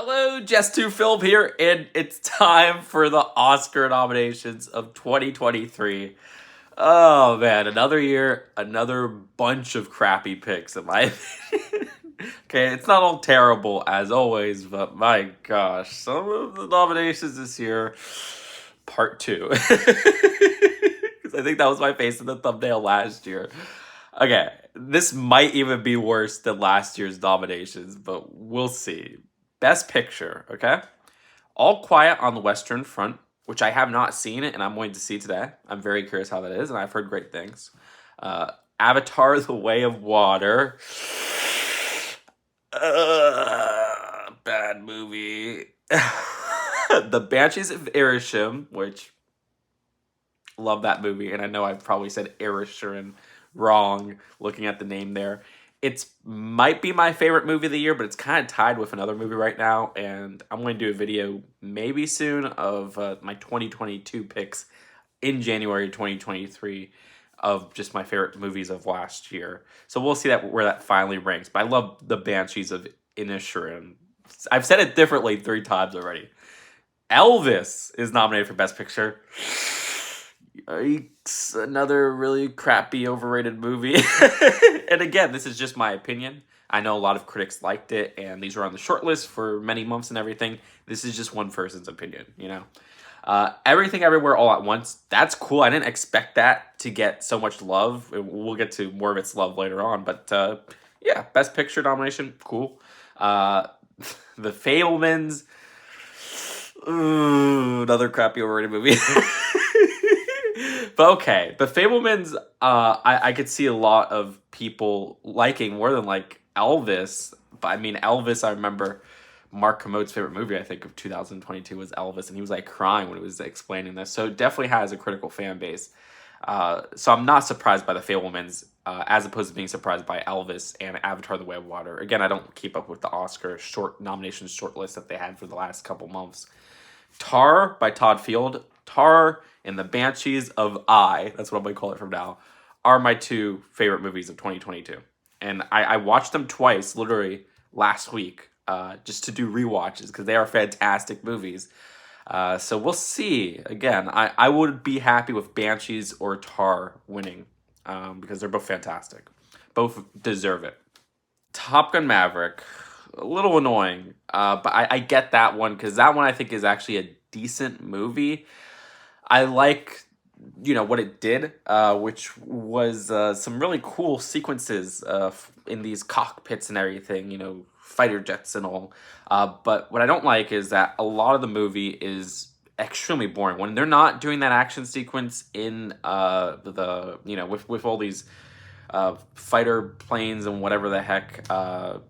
Hello, Just to Film here, and it's time for the Oscar nominations of 2023. Oh man, another year, another bunch of crappy picks in my opinion. Okay, it's not all terrible as always, but my gosh, some of the nominations this year, part two. Because I think that was my face in the thumbnail last year. Okay, this might even be worse than last year's nominations, but we'll see. Best Picture, okay? All Quiet on the Western Front, which I have not seen it and I'm going to see today. I'm very curious how that is, and I've heard great things. Avatar: The Way of Water. Bad movie. The Banshees of Inisherin, which love that movie, and I know I probably said Inisherin wrong looking at the name there. It's might be my favorite movie of the year, but it's kind of tied with another movie right now, and I'm going to do a video maybe soon of my 2022 picks in January 2023 of just my favorite movies of last year. So we'll see where that finally ranks. But I love The Banshees of Inisherin. I've said it differently 3 times already. Elvis is nominated for Best Picture. Yikes, another really crappy, overrated movie. And again, this is just my opinion. I know a lot of critics liked it, and these were on the short list for many months and everything. This is just one person's opinion, you know? Everything Everywhere All at Once, that's cool. I didn't expect that to get so much love. We'll get to more of its love later on, but yeah, Best Picture nomination, cool. The Fabelmans, ooh, another crappy, overrated movie. But okay, The Fabelmans, I could see a lot of people liking more than like Elvis. But I mean, Elvis, I remember Mark Commode's favorite movie, I think, of 2022 was Elvis, and he was like crying when he was explaining this. So it definitely has a critical fan base. So I'm not surprised by The Fabelmans, as opposed to being surprised by Elvis and Avatar: The Way of Water. Again, I don't keep up with the Oscar nominations short list that they had for the last couple months. Tar by Todd Field. Tar and The Banshees of that's what I'm going to call it from now, are my 2 favorite movies of 2022. And I watched them twice, literally, last week, just to do rewatches, because they are fantastic movies. So we'll see. Again, I would be happy with Banshees or Tar winning, because they're both fantastic. Both deserve it. Top Gun Maverick, a little annoying, but I get that one, because that one I think is actually a decent movie. I like, what it did, which was some really cool sequences in these cockpits and everything, fighter jets and all. But what I don't like is that a lot of the movie is extremely boring. When they're not doing that action sequence in with all these fighter planes and whatever the heck, the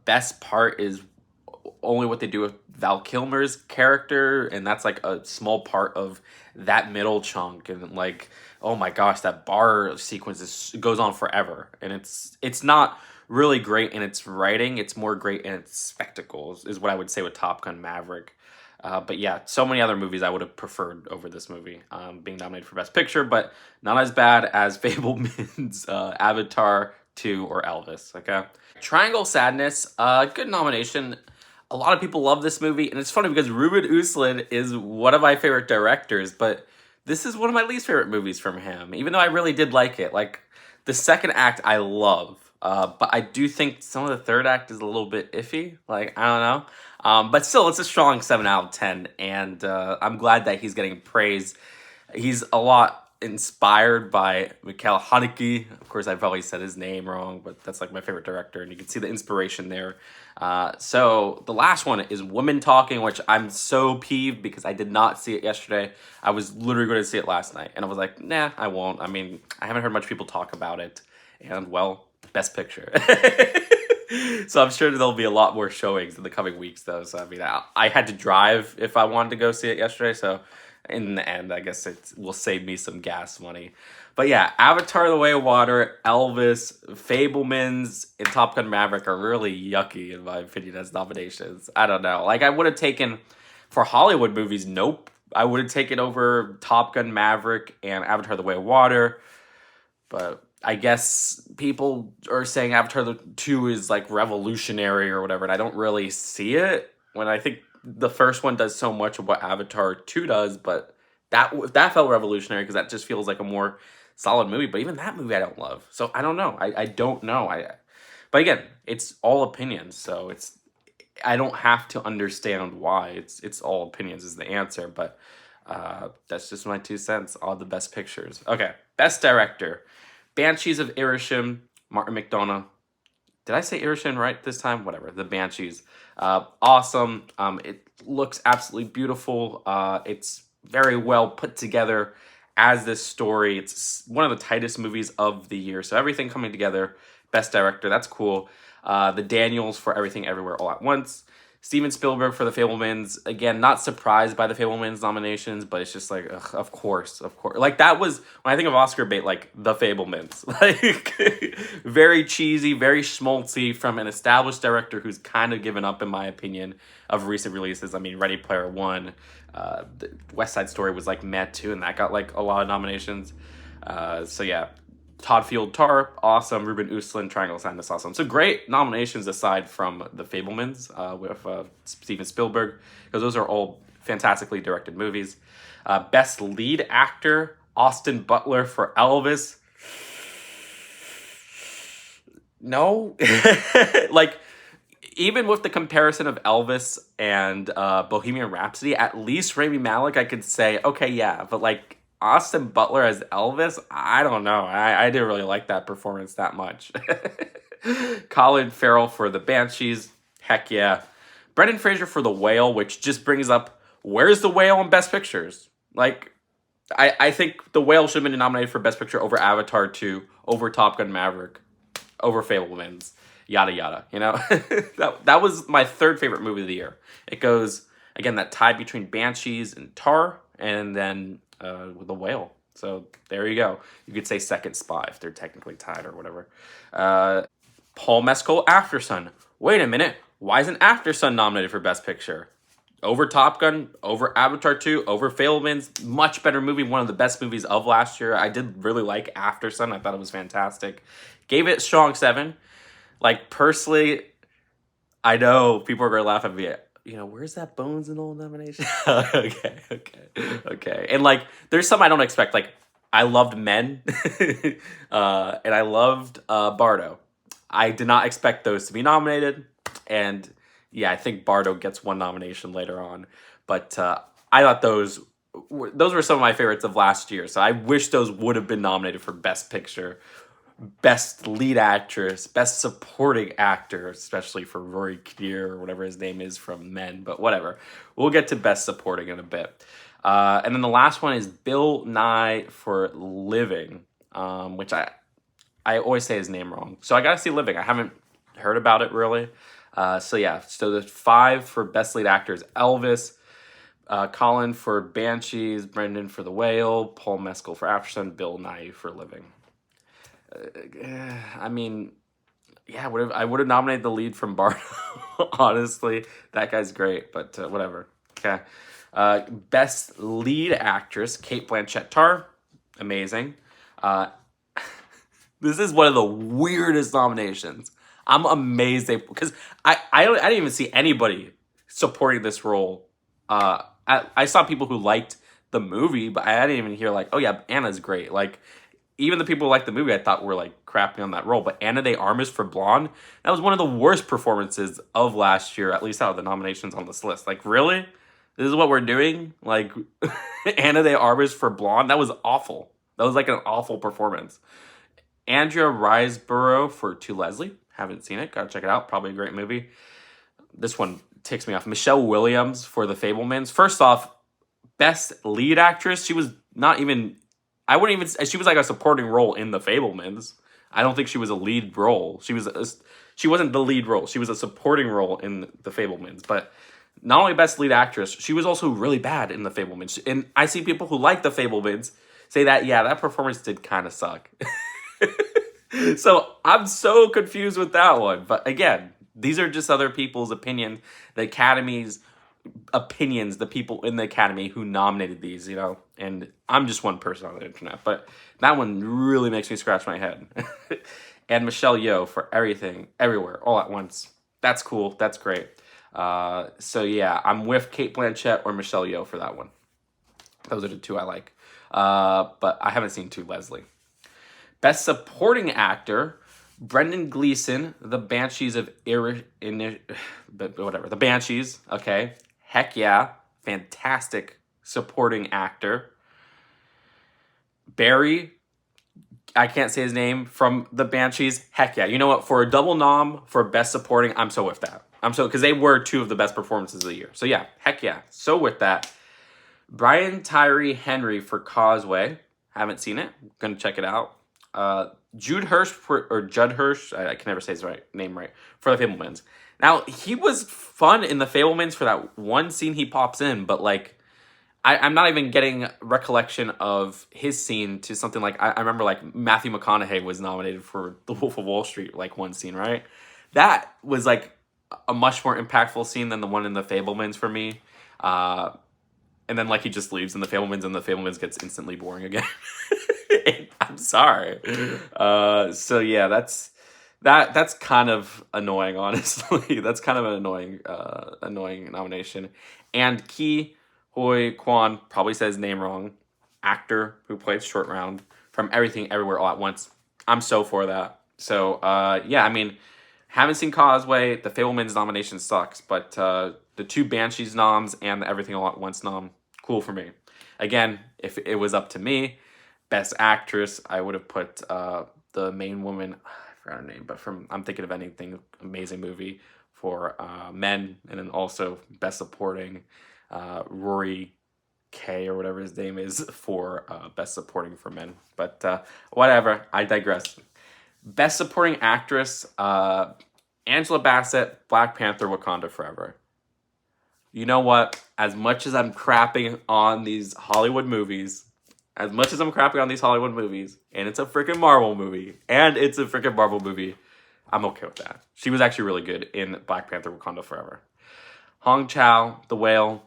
best part is only what they do with Val Kilmer's character, and that's like a small part of that middle chunk. And like, oh my gosh, that bar sequence goes on forever, and it's not really great in its writing. It's more great in its spectacles, is what I would say with Top Gun Maverick. But yeah, so many other movies I would have preferred over this movie being nominated for Best Picture, but not as bad as Fabelman's Avatar 2 or Elvis. Okay, Triangle Sadness, good nomination. A lot of people love this movie, and it's funny because Ruben Östlund is one of my favorite directors, but this is one of my least favorite movies from him, even though I really did like it. Like, the second act I love, but I do think some of the third act is a little bit iffy. Like, I don't know. But still, it's a strong 7 out of 10, and I'm glad that he's getting praise. He's a lot inspired by Michael Haneke. Of course, I probably said his name wrong, but that's like my favorite director, and you can see the inspiration there. So the last one is Women Talking, which I'm so peeved because I did not see it yesterday. I was literally going to see it last night, and I was like, nah, I won't. I mean, I haven't heard much people talk about it, and well, Best Picture. So I'm sure there'll be a lot more showings in the coming weeks, though. So I mean, I had to drive if I wanted to go see it yesterday, so in the end, I guess it will save me some gas money. But yeah, Avatar: The Way of Water, Elvis, Fabelmans, and Top Gun Maverick are really yucky, in my opinion, as nominations. I don't know. Like, I would have taken, for Hollywood movies, Nope. I would have taken over Top Gun Maverick and Avatar: The Way of Water. But I guess people are saying Avatar 2 is like revolutionary or whatever, and I don't really see it. When I think the first one does so much of what Avatar 2 does, but that felt revolutionary because that just feels like a more solid movie. But even that movie I don't love. So I don't know. I don't know. But again, it's all opinions, so I don't have to understand why. It's all opinions is the answer, but that's just my 2 cents on the best pictures. Okay, best director. Banshees of Inisherin, Martin McDonagh. Did I say Inisherin right this time? Whatever. The Banshees. Awesome. It looks absolutely beautiful. It's very well put together as this story. It's one of the tightest movies of the year. So everything coming together. Best director. That's cool. The Daniels for Everything Everywhere All at Once. Steven Spielberg for The Fabelmans. Again, not surprised by The Fabelmans nominations, but it's just like, ugh, of course, of course. Like, that was, when I think of Oscar bait, like, The Fabelmans. Like, very cheesy, very schmaltzy from an established director who's kind of given up, in my opinion, of recent releases. I mean, Ready Player One, the West Side Story was, like, meh, too, and that got, like, a lot of nominations. So, yeah. Todd Field Tar, awesome. Ruben Östlund, Triangle of Sadness, awesome. So great nominations aside from The Fabelmans with Steven Spielberg, because those are all fantastically directed movies. Best lead actor, Austin Butler for Elvis. No. Like, even with the comparison of Elvis and Bohemian Rhapsody, at least Rami Malek, I could say, okay, yeah, but like, Austin Butler as Elvis, I don't know. I didn't really like that performance that much. Colin Farrell for The Banshees, heck yeah. Brendan Fraser for The Whale, which just brings up, where's The Whale in Best Pictures? Like, I think The Whale should have been nominated for Best Picture over Avatar 2, over Top Gun Maverick, over Fabelmans, yada yada. You know, that was my third favorite movie of the year. It goes, again, that tie between Banshees and Tar, and then with The Whale. So there you go. You could say second spot if they're technically tied or whatever. Paul Mescal, Aftersun. Wait a minute. Why isn't Aftersun nominated for Best Picture? Over Top Gun, over Avatar 2, over Fabelmans. Much better movie. One of the best movies of last year. I did really like Aftersun. I thought it was fantastic. Gave it strong 7. Like, personally, I know people are going to laugh at me. You know, where's that Bones and all nomination? Okay. And, like, there's some I don't expect. Like, I loved Men, and I loved Bardo. I did not expect those to be nominated, and, yeah, I think Bardo gets one nomination later on. But I thought those were some of my favorites of last year, so I wish those would have been nominated for Best Picture. Best lead actress, best supporting actor, especially for Rory Kinnear or whatever his name is from Men, but whatever. We'll get to best supporting in a bit. And then the last one is Bill Nye for Living, which I always say his name wrong. So I gotta see Living. I haven't heard about it really. So yeah, so the 5 for best lead actors: Elvis, Colin for Banshees, Brendan for The Whale, Paul Mescal for Aftersun, Bill Nye for Living. I mean, yeah, I would have nominated the lead from Bardo. Honestly, that guy's great, but whatever. Okay, best lead actress, Cate Blanchett Tar, amazing. This is one of the weirdest nominations. I'm amazed because I didn't even see anybody supporting this role. I saw people who liked the movie, but I didn't even hear like, oh yeah, Anna's great. Like, even the people who liked the movie, I thought were like crapping on that role. But Ana de Armas for Blonde, that was one of the worst performances of last year, at least out of the nominations on this list. Like, really? This is what we're doing? Like, Ana de Armas for Blonde? That was awful. That was like an awful performance. Andrea Riseborough for To Leslie. Haven't seen it. Gotta check it out. Probably a great movie. This one ticks me off. Michelle Williams for The Fabelmans. First off, best lead actress. She was not even... she was like a supporting role in The Fabelmans. I don't think she was a lead role. She wasn't the lead role. She was a supporting role in The Fabelmans. But not only best lead actress, she was also really bad in The Fabelmans. And I see people who like The Fabelmans say that, yeah, that performance did kind of suck. So I'm so confused with that one. But again, these are just other people's opinions. The Academy's opinions, the people in the Academy who nominated these, you know, and I'm just one person on the internet, but that one really makes me scratch my head. And Michelle Yeoh for Everything, Everywhere, All at Once. That's cool. That's great. So yeah, I'm with Kate Blanchett or Michelle Yeoh for that one. Those are the two I like. But I haven't seen To Leslie. Best Supporting Actor, Brendan Gleeson, The Banshees of whatever. The Banshees, okay. Heck yeah. Fantastic supporting actor. Barry, I can't say his name, from The Banshees. Heck yeah. You know what? For a double nom for Best Supporting, I'm so with that. I'm so, because they were two of the best performances of the year. So yeah, heck yeah. So with that. Brian Tyree Henry for Causeway. Haven't seen it. Gonna check it out. Judd Hirsch I can never say his name right, for The Fabelmans. Now, he was fun in The Fabelmans for that one scene he pops in, but like, I'm not even getting recollection of his scene to something like, I remember like Matthew McConaughey was nominated for The Wolf of Wall Street, like one scene, right? That was like a much more impactful scene than the one in The Fabelmans for me. And then like he just leaves in The Fabelmans, and The Fabelmans gets instantly boring again. I'm sorry. So yeah, that's kind of annoying, honestly. That's kind of an annoying nomination. And Ki Hoi Kwan, probably said his name wrong, actor who played Short Round from Everything Everywhere All at Once. I'm so for that. So yeah, I mean, haven't seen Causeway. The Fabelmans nomination sucks, but the two Banshees noms and the Everything All at Once nom, cool for me. Again, if it was up to me, Best Actress, I would have put the main woman, I forgot her name, but I'm thinking of Anything, amazing movie, for Men, and then also Best Supporting, Rory K or whatever his name is, for Best Supporting for Men. But whatever, I digress. Best Supporting Actress, Angela Bassett, Black Panther, Wakanda Forever. You know what? As much as I'm crapping on these Hollywood movies, and it's a freaking Marvel movie, I'm okay with that. She was actually really good in Black Panther, Wakanda Forever. Hong Chow, The Whale,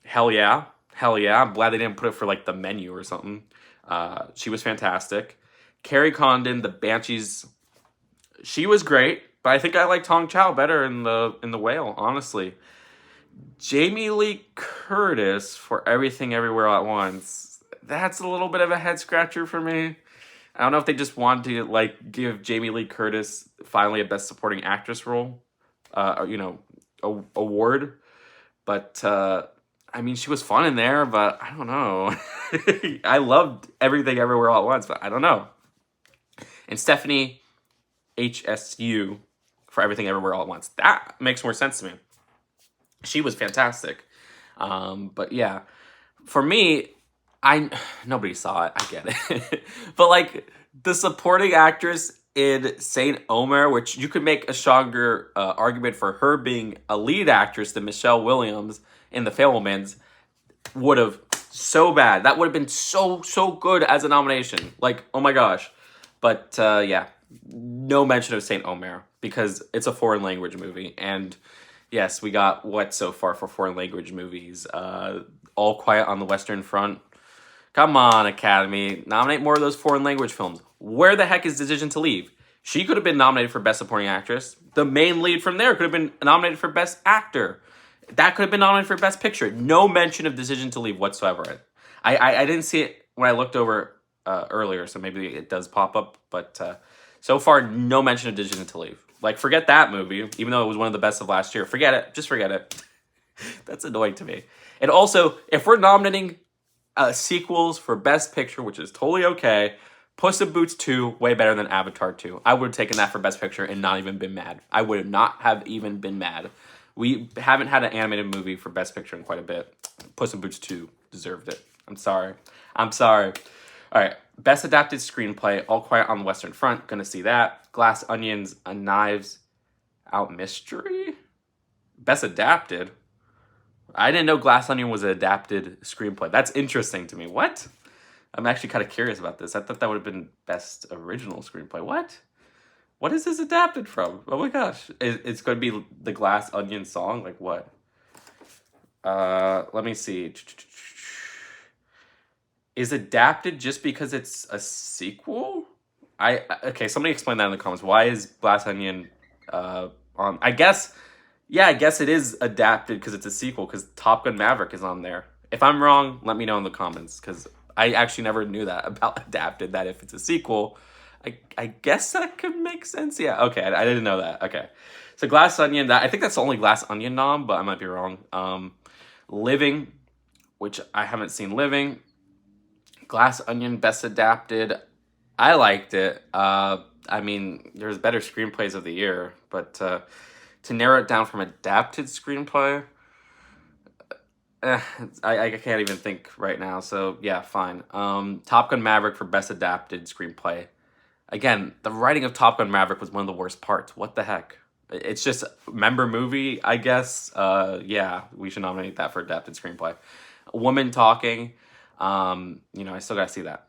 hell yeah. I'm glad they didn't put it for like the menu or something. She was fantastic. Carrie Condon, The Banshees, she was great, but I think I liked Hong Chow better in the Whale, honestly. Jamie Lee Curtis for Everything Everywhere All at Once. That's a little bit of a head scratcher for me. I don't know if they just wanted to like give Jamie Lee Curtis finally a Best Supporting Actress role, award. But I mean, she was fun in there, but I don't know. I loved Everything Everywhere All at Once, but I don't know. And Stephanie HSU for Everything Everywhere All at Once. That makes more sense to me. She was fantastic. But yeah, for me, nobody saw it. I get it. But like the supporting actress in Saint Omer, which you could make a stronger argument for her being a lead actress than Michelle Williams in The Fabelmans, would have so bad. That would have been so good as a nomination. Like, oh my gosh. But yeah, no mention of Saint Omer because it's a foreign language movie. And yes, we got what so far for foreign language movies? All Quiet on the Western Front. Come on, Academy. Nominate more of those foreign language films. Where the heck is Decision to Leave? She could have been nominated for Best Supporting Actress. The main lead from there could have been nominated for Best Actor. That could have been nominated for Best Picture. No mention of Decision to Leave whatsoever. I didn't see it when I looked over earlier, so maybe it does pop up. But so far, no mention of Decision to Leave. Like, forget that movie, even though it was one of the best of last year. Forget it. Just forget it. That's annoying to me. And also, if we're nominating sequels for Best Picture, which is totally okay, Puss in Boots 2, way better than Avatar 2. I would have taken that for Best Picture and not even been mad. I would not have even been mad. We haven't had an animated movie for Best Picture in quite a bit. Puss in Boots 2 deserved it. I'm sorry. All right. Best Adapted Screenplay, All Quiet on the Western Front. Gonna see that. Glass Onions, A Knives Out Mystery? Best Adapted? I didn't know Glass Onion was an adapted screenplay. That's interesting to me. What? I'm actually kind of curious about this. I thought that would have been Best Original Screenplay. What? What is this adapted from? Oh my gosh. It's going to be the Glass Onion song? Like what? Let me see. Is adapted just because it's a sequel? Okay, somebody explain that in the comments. Why is Glass Onion on? I guess, yeah, I guess it is adapted because it's a sequel because Top Gun Maverick is on there. If I'm wrong, let me know in the comments because I actually never knew that about adapted. That if it's a sequel, I guess that could make sense. Yeah, okay, I didn't know that. Okay, so Glass Onion. That I think that's the only Glass Onion nom, but I might be wrong. Living, which I haven't seen. Living, Glass Onion, best adapted. I liked it. I mean, there's better screenplays of the year, but to narrow it down from adapted screenplay, eh, I can't even think right now. So yeah, fine. Top Gun Maverick for best adapted screenplay. Again, the writing of Top Gun Maverick was one of the worst parts. What the heck? It's just member movie, I guess. Yeah, we should nominate that for adapted screenplay. Woman Talking. I still gotta see that.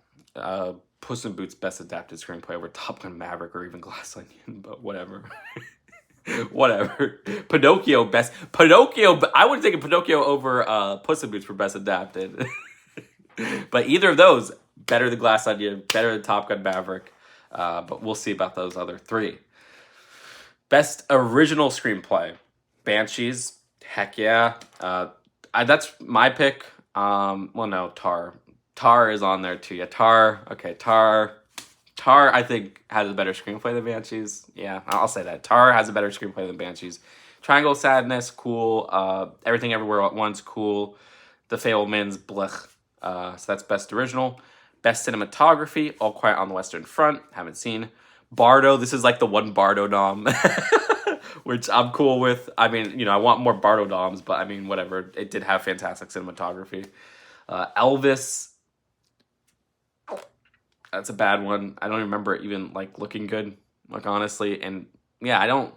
Puss in Boots best adapted screenplay over Top Gun Maverick or even Glass Onion, but whatever. Whatever. Pinocchio. I would take a Pinocchio over Puss in Boots for best adapted. But either of those better than Glass Onion, better than Top Gun Maverick. But we'll see about those other three. Best original screenplay, Banshees. Heck yeah. That's my pick. Well, no, Tar. Tar is on there too. Yeah, Tar. Okay, Tar. Tar, I think, has a better screenplay than Banshees. Yeah, I'll say that. Tar has a better screenplay than Banshees. Triangle of Sadness, cool. Everything Everywhere at Once, cool. The Fabelmans, blech. So that's best original. Best cinematography, All Quiet on the Western Front. Haven't seen. Bardo, this is like the one Bardo nom, which I'm cool with. I mean, I want more Bardo noms, but I mean, whatever. It did have fantastic cinematography. Elvis, that's a bad one. I don't remember it even like looking good, like honestly. And yeah, I don't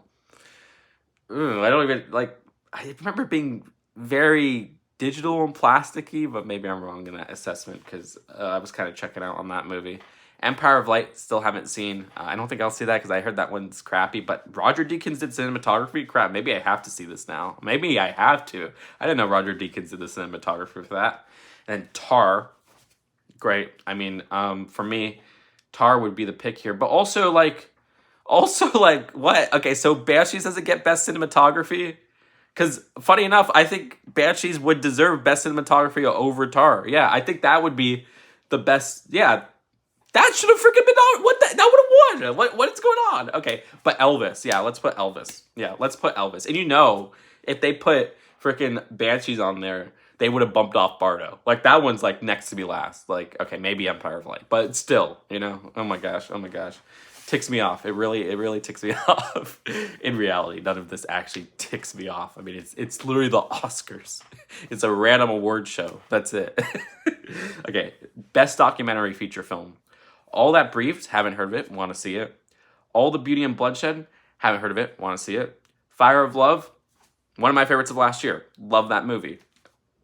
even like. I remember it being very digital and plasticky, but maybe I'm wrong in that assessment because I was kind of checking out on that movie. Empire of Light, still haven't seen. I don't think I'll see that because I heard that one's crappy. But Roger Deakins did cinematography. Crap, maybe I have to see this now. Maybe I have to. I didn't know Roger Deakins did the cinematography for that. And Tar, great. I mean, for me, Tar would be the pick here. But also like what? Okay, so Banshees doesn't get best cinematography. Because funny enough, I think Banshees would deserve best cinematography over Tar. Yeah, I think that would be the best. Yeah, that should have freaking been on. That would have won. What is going on? Okay, but Elvis. Yeah, let's put Elvis. Yeah, let's put Elvis. And if they put freaking Banshees on there, they would have bumped off Bardo. Like that one's like next to be last. Like okay, maybe Empire of Light, but still, Oh my gosh. Ticks me off. It really ticks me off. In reality, none of this actually ticks me off. I mean, it's literally the Oscars. It's a random award show. That's it. Okay, best documentary feature film. All That Briefed, haven't heard of it, want to see it. All the Beauty and Bloodshed, haven't heard of it, want to see it. Fire of Love, one of my favorites of last year. Love that movie.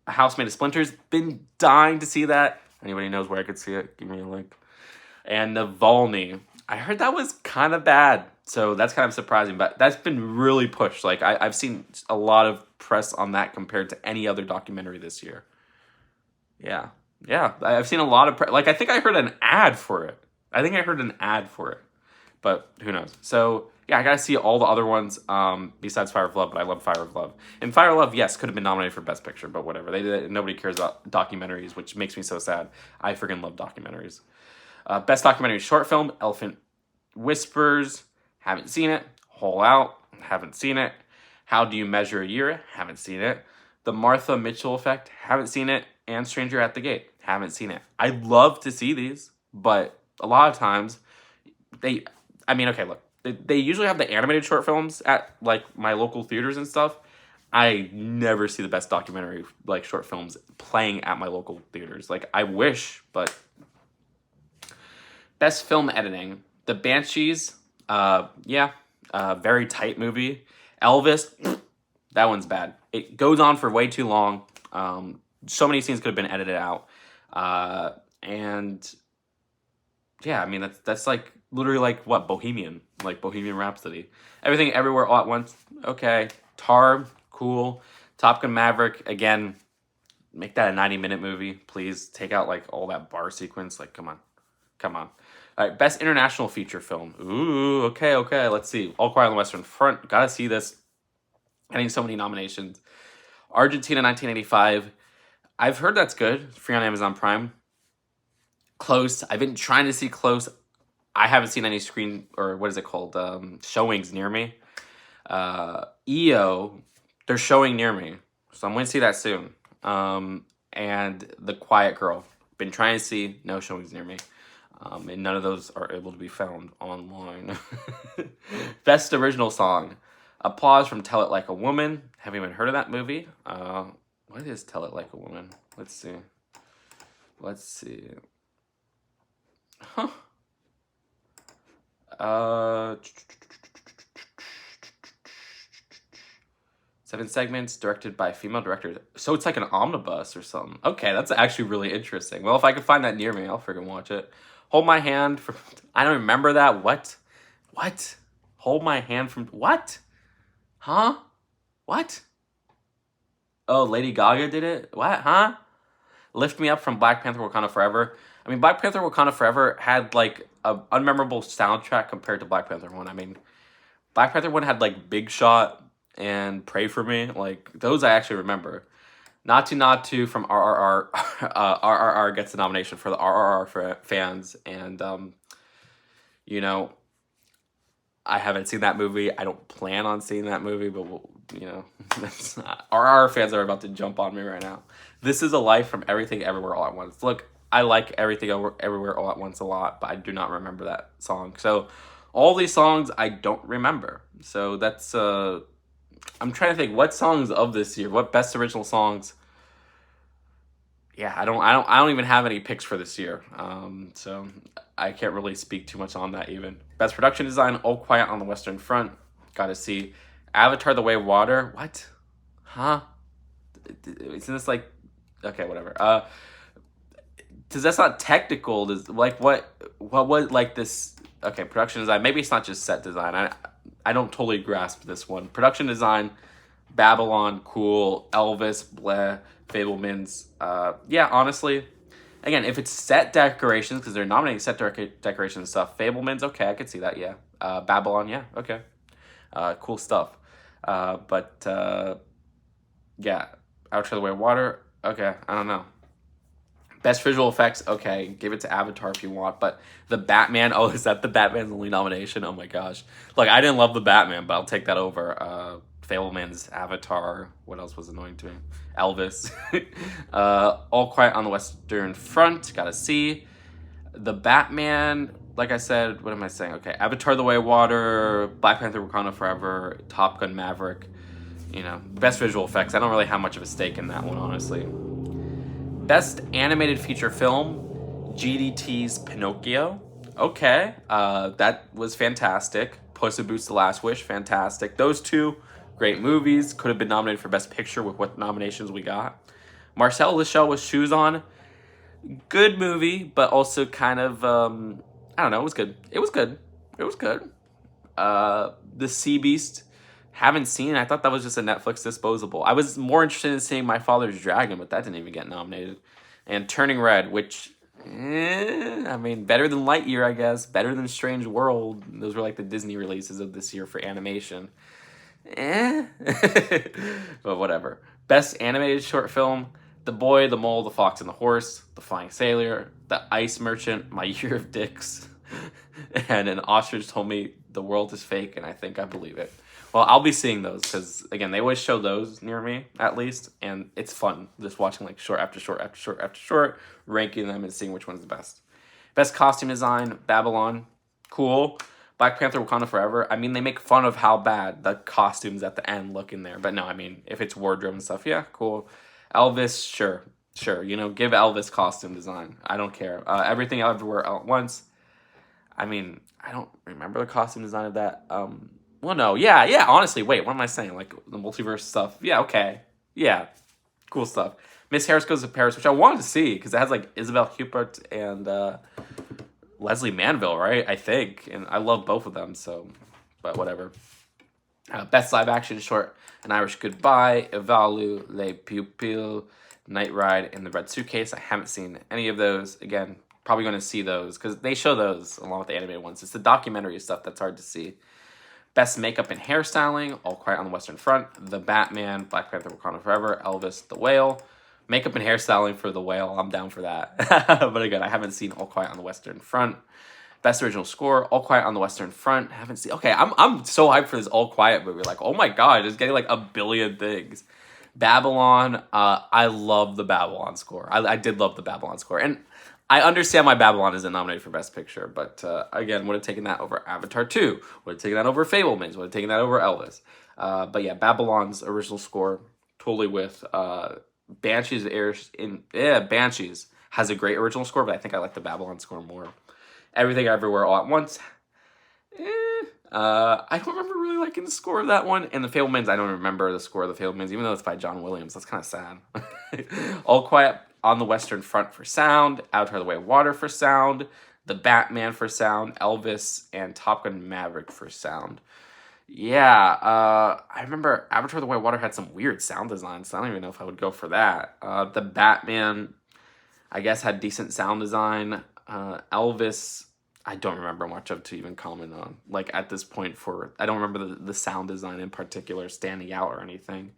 A House Made of Splinters, been dying to see that. Anybody knows where I could see it? Give me a link. And Navalny, I heard that was kind of bad, so that's kind of surprising, but that's been really pushed. Like, I've seen a lot of press on that compared to any other documentary this year. Yeah. Yeah, I've seen a lot of like I think I heard an ad for it. But who knows? So yeah, I gotta see all the other ones besides Fire of Love. But I love Fire of Love. And Fire of Love, yes, could have been nominated for Best Picture, but whatever. They did. Nobody cares about documentaries, which makes me so sad. I freaking love documentaries. Best documentary short film: Elephant Whispers. Haven't seen it. Hole Out. Haven't seen it. How Do You Measure a Year? Haven't seen it. The Martha Mitchell Effect. Haven't seen it. And Stranger at the Gate. Haven't seen it. I'd love to see these, but a lot of times okay, look, they usually have the animated short films at like my local theaters and stuff. I never see the best documentary like short films playing at my local theaters. Like I wish, but best film editing, The Banshees, very tight movie. Elvis, that one's bad. It goes on for way too long. So many scenes could have been edited out. And yeah, I mean that's like literally like what Bohemian Rhapsody. Everything Everywhere All at Once. Okay, Tar, cool. Top Gun Maverick, again, make that a 90-minute movie, please. Take out like all that bar sequence. Like, come on. Come on. All right, best international feature film. Ooh, okay. Let's see. All Quiet on the Western Front. Gotta see this. Getting so many nominations. Argentina 1985. I've heard that's good. Free on Amazon Prime. Close. I've been trying to see Close. I haven't seen any screen, or what is it called? Showings near me. EO, they're showing near me. So I'm going to see that soon. And The Quiet Girl. Been trying to see, no showings near me. And none of those are able to be found online. Best original song. Applause from Tell It Like a Woman. Haven't even heard of that movie. What is Tell It Like a Woman? Let's see. Huh. 7 segments, directed by female directors. So it's like an omnibus or something. Okay, that's actually really interesting. Well, if I could find that near me, I'll freaking watch it. Hold My Hand from... I don't remember that. What? Hold My Hand from... What? Huh? What? Oh, Lady Gaga did it? What? Huh? Lift Me Up from Black Panther Wakanda Forever. I mean, Black Panther Wakanda Forever had like an unmemorable soundtrack compared to Black Panther 1. I mean, Black Panther 1 had like Big Shot and Pray For Me. Like, those I actually remember. Not To from RRR. RRR gets the nomination for the RRR fans. And, you know, I haven't seen that movie. I don't plan on seeing that movie, but, you know, RRR fans are about to jump on me right now. This Is a Life from Everything Everywhere All at Once. Look, I like Everything Everywhere All at Once a lot, but I do not remember that song. So all these songs I don't remember. So that's I'm trying to think what songs of this year, what best original songs. Yeah, I don't even have any picks for this year. So I can't really speak too much on that even. Best production design, All Quiet on the Western Front. Got to see Avatar: The Way of Water. What? Huh? Isn't this like okay, whatever. Because that's not technical. Does like what was like this? Okay, production design. Maybe it's not just set design. I don't totally grasp this one. Production design, Babylon, cool. Elvis, bleh. Fablemans. Yeah, honestly, again, if it's set decorations, because they're nominating set decorations and stuff. Fablemans, okay, I could see that. Yeah. Babylon, yeah, okay. Cool stuff. But yeah, Out to the Way of Water. Okay, I don't know. Best visual effects, okay, give it to Avatar if you want, but the Batman, oh, is that the Batman's only nomination? Oh my gosh. Like, I didn't love the Batman, but I'll take that over. Fableman's Avatar, what else was annoying to me? Elvis. All Quiet on the Western Front, gotta see. The Batman, like I said, what am I saying? Okay, Avatar: The Way of Water, Black Panther Wakanda Forever, Top Gun Maverick, you know, best visual effects. I don't really have much of a stake in that one, honestly. Best animated feature film, GDT's Pinocchio. Okay, that was fantastic. Puss in Boots: The Last Wish, fantastic. Those two, great movies. Could have been nominated for Best Picture with what nominations we got. Marcel Lachelle with Shoes On. Good movie, but also kind of, I don't know, it was good. It was good. The Sea Beast, haven't seen it. I thought that was just a Netflix disposable. I was more interested in seeing My Father's Dragon, but that didn't even get nominated. And Turning Red, which, I mean, better than Lightyear, I guess. Better than Strange World. Those were like the Disney releases of this year for animation. But whatever. Best animated short film, The Boy, the Mole, the Fox, and the Horse, The Flying Sailor, The Ice Merchant, My Year of Dicks, and An Ostrich Told Me the World is Fake, and I Think I Believe It. Well, I'll be seeing those because, again, they always show those near me, at least, and it's fun just watching like short after short after short after short, ranking them and seeing which one's the best. Best costume design, Babylon, cool. Black Panther Wakanda Forever, I mean, they make fun of how bad the costumes at the end look in there, but no, I mean, if it's wardrobe and stuff, yeah, cool. Elvis, sure, you know, give Elvis costume design. I don't care. Everything Everywhere All at Once, I mean, I don't remember the costume design of that. Well, no, yeah, honestly, wait, what am I saying? Like, the multiverse stuff, yeah, okay. Yeah, cool stuff. Miss Harris Goes to Paris, which I wanted to see, because it has, like, Isabelle Huppert and Leslie Manville, right? I think, and I love both of them, so, but whatever. Best live action short: An Irish Goodbye, Evalu, Les Pupilles, Night Ride, and The Red Suitcase. I haven't seen any of those. Again, probably going to see those because they show those along with the animated ones. It's the documentary stuff that's hard to see. Best makeup and hairstyling: All Quiet on the Western Front, The Batman, Black Panther: Wakanda Forever, Elvis, The Whale. Makeup and hairstyling for The Whale, I'm down for that. But again, I haven't seen All Quiet on the Western Front. Best original score: All Quiet on the Western Front. Haven't seen. Okay, I'm so hyped for this All Quiet movie. Like, oh my god, it's getting like a billion things. Babylon. I love the Babylon score. I did love the Babylon score, and I understand why Babylon isn't nominated for Best Picture. But again, would have taken that over Avatar 2. Would have taken that over Fablemans. Would have taken that over Elvis. But yeah, Babylon's original score, totally with Banshees. Banshees has a great original score, but I think I like the Babylon score more. Everything Everywhere All at Once. I don't remember really liking the score of that one. And the Fablemans, I don't remember the score of the Fablemans, even though it's by John Williams. That's kind of sad. All Quiet on the Western Front for sound. Avatar: The Way of Water for sound. The Batman for sound. Elvis and Top Gun: Maverick for sound. Yeah, I remember Avatar: The Way of Water had some weird sound design, so I don't even know if I would go for that. The Batman, I guess, had decent sound design. Elvis, I don't remember much of to even comment on. Like, at this point, I don't remember the sound design in particular standing out or anything.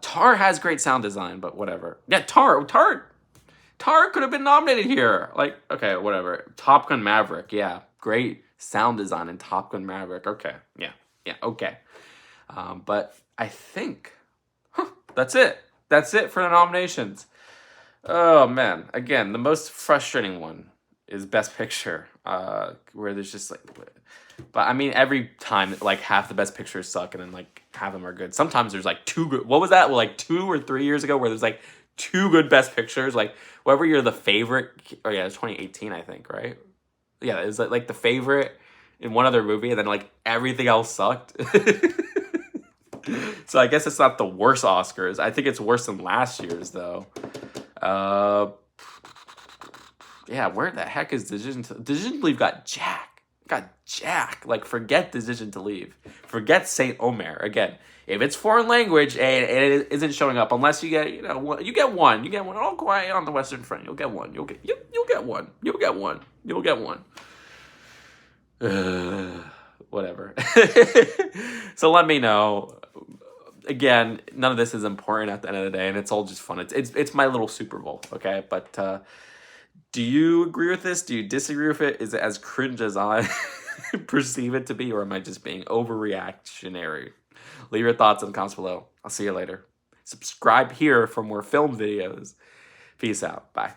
Tar has great sound design, but whatever. Yeah, Tar could have been nominated here. Like, okay, whatever. Top Gun: Maverick, yeah, great sound design in Top Gun: Maverick. Okay, yeah, okay. But I think that's it. That's it for the nominations. Oh man, again, the most frustrating one is Best Picture, where there's just like, but I mean, every time like half the Best Pictures suck and then like half of them are good. Sometimes there's like two good. What was that? Well, like 2 or 3 years ago, where there's like 2 good Best Pictures. Like whatever you're the favorite. Oh yeah, it's 2018, I think, right? Yeah, it was like the favorite in one other movie, and then like everything else sucked. So I guess it's not the worst Oscars. I think it's worse than last year's though. Yeah, where the heck is Decision to Leave? Got Jack. Like, forget Decision to Leave. Forget Saint Omer. Again, if it's foreign language and it isn't showing up, unless you get, you get one. You get one. All Quiet on the Western Front. You'll get one. You'll get one. You'll get one. Whatever. So let me know. Again, none of this is important at the end of the day, and it's all just fun. It's my little Super Bowl, okay? But do you agree with this? Do you disagree with it? Is it as cringe as I perceive it to be, or am I just being overreactionary? Leave your thoughts in the comments below. I'll see you later. Subscribe here for more film videos. Peace out. Bye.